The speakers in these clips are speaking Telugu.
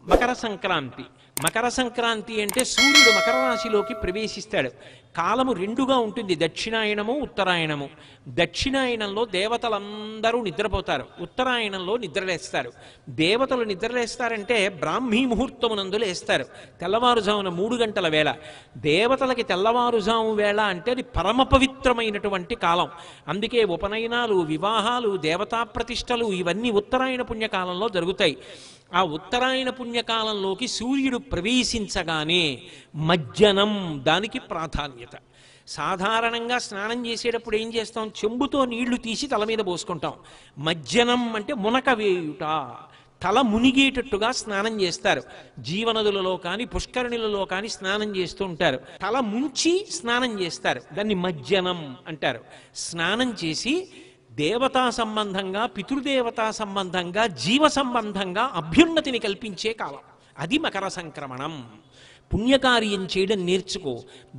మకర సంక్రాంతి. మకర సంక్రాంతి అంటే సూర్యుడు మకర రాశిలోకి ప్రవేశిస్తాడు. కాలము రెండుగా ఉంటుంది, దక్షిణాయనము ఉత్తరాయణము. దక్షిణాయనంలో దేవతలందరూ నిద్రపోతారు, ఉత్తరాయణంలో నిద్రలేస్తారు. దేవతలు నిద్రలేస్తారంటే బ్రాహ్మీ ముహూర్తమునందు లేస్తారు, తెల్లవారుజామున 3 గంటల వేళ. దేవతలకి తెల్లవారుజాము వేళ అంటే అది పరమ పవిత్రమైనటువంటి కాలం. అందుకే ఉపనయనాలు, వివాహాలు, దేవతా ప్రతిష్టలు ఇవన్నీ ఉత్తరాయణ పుణ్యకాలంలో జరుగుతాయి. ఆ ఉత్తరాయణ పుణ్యకాలంలోకి సూర్యుడు ప్రవేశించగానే మజ్జనం దానికి ప్రాధాన్యత. సాధారణంగా స్నానం చేసేటప్పుడు ఏం చేస్తాం? చెంబుతో నీళ్లు తీసి తల మీద పోసుకుంటాం. మజ్జనం అంటే మునక వేయుట, తల మునిగేటట్టుగా స్నానం చేస్తారు. జీవనదులలో కానీ పుష్కరిణులలో కానీ స్నానం చేస్తూ ఉంటారు. తల ముంచి స్నానం చేస్తారు, దాన్ని మజ్జనం అంటారు. స్నానం చేసి దేవతా సంబంధంగా, పితృదేవతా సంబంధంగా, జీవ సంబంధంగా అభ్యున్నతిని కల్పించే కాలం అది మకర సంక్రమణం. పుణ్యకార్యం చేయడం నేర్చుకో,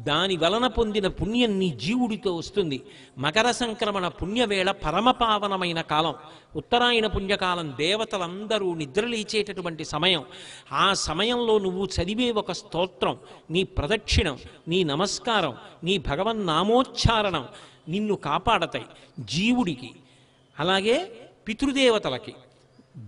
దాని వలన పొందిన పుణ్యం నీ జీవుడితో వస్తుంది. మకర సంక్రమణ పుణ్యవేళ పరమపావనమైన కాలం. ఉత్తరాయణ పుణ్యకాలం దేవతలందరూ నిద్రలేచేటటువంటి సమయం. ఆ సమయంలో నువ్వు చదివే ఒక స్తోత్రం, నీ ప్రదక్షిణం, నీ నమస్కారం, నీ భగవన్నామోచ్చారణం నిన్ను కాపాడతాయి. జీవుడికి, అలాగే పితృదేవతలకి,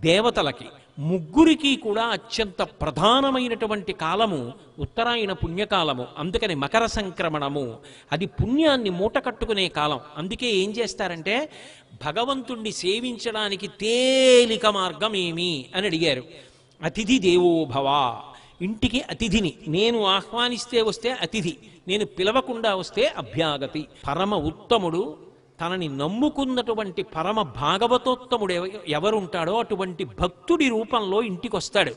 దేవతలకి, ముగ్గురికి కూడా అత్యంత ప్రధానమైనటువంటి కాలము ఉత్తరాయణ పుణ్యకాలము. అందుకని మకర సంక్రమణము అది పుణ్యాన్ని మూట కట్టుకునే కాలం. అందుకే ఏం చేస్తారంటే భగవంతుణ్ణి సేవించడానికి తేలిక మార్గం ఏమి అని అడిగారు. అతిథి దేవో భవ. ఇంటికి అతిథిని నేను ఆహ్వానిస్తే వస్తే అతిథి, నేను పిలవకుండా వస్తే అభ్యాగతి. పరమ ఉత్తముడు, తనని నమ్ముకున్నటువంటి పరమ భాగవతోత్తముడు ఎవరుంటాడో అటువంటి భక్తుడి రూపంలో ఇంటికొస్తాడు.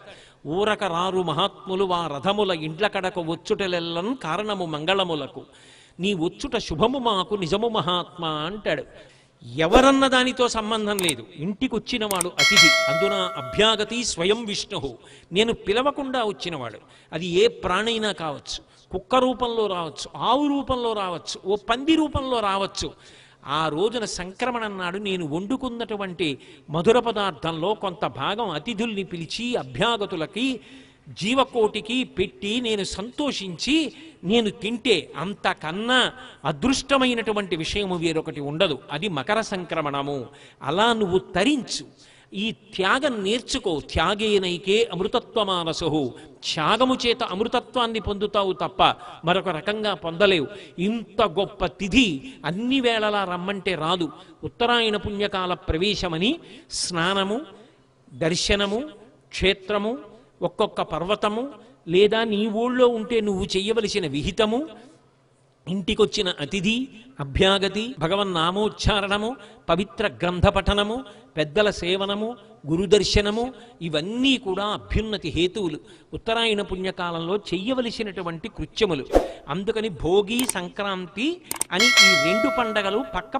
ఊరక రారు మహాత్ములు వా రథముల ఇండ్ల కడకు వచ్చుటలెల్లం కారణము మంగళములకు, నీ వచ్చుట శుభము మాకు నిజము మహాత్మా అంటాడు. ఎవరన్న దానితో సంబంధం లేదు, ఇంటికి వచ్చినవాడు అతిథి. అందున అభ్యాగతి స్వయం విష్ణు, నేను పిలవకుండా వచ్చినవాడు. అది ఏ ప్రాణైనా కావచ్చు, కుక్క రూపంలో రావచ్చు, ఆవు రూపంలో రావచ్చు, ఓ పంది రూపంలో రావచ్చు. ఆ రోజున సంక్రమణం నాడు నేను వండుకున్నటువంటి మధుర పదార్థంలో కొంత భాగం అతిథుల్ని పిలిచి అభ్యాగతులకి, జీవకోటికి పెట్టి నేను సంతోషించి నేను తింటే అంతకన్నా అదృష్టమైనటువంటి విషయము వేరొకటి ఉండదు. అది మకర సంక్రమణము. అలా నువ్వు తరించు, ఈ త్యాగం నేర్చుకో. త్యాగేనైకే అమృతత్వమానసు, త్యాగము చేత అమృతత్వాన్ని పొందుతావు తప్ప మరొక రకంగా పొందలేవు. ఇంత గొప్ప తిథి అన్ని వేళలా రమ్మంటే రాదు. ఉత్తరాయణ పుణ్యకాల ప్రవేశమని స్నానము, దర్శనము, క్షేత్రము, ఒక్కొక్క పర్వతము, లేదా నీ ఊళ్ళో ఉంటే నువ్వు చెయ్యవలసిన విహితము, ఇంటికొచ్చిన అతిథి, అభ్యాగతి, భగవన్నామోచ్చారణము, పవిత్ర గ్రంథ పఠనము, పెద్దల సేవనము, గురుదర్శనము, ఇవన్నీ కూడా అభ్యున్నతి హేతువులు. ఉత్తరాయణ పుణ్యకాలంలో చెయ్యవలసినటువంటి కృత్యములు. అందుకని భోగి, సంక్రాంతి అని ఈ 2 పండగలు పక్క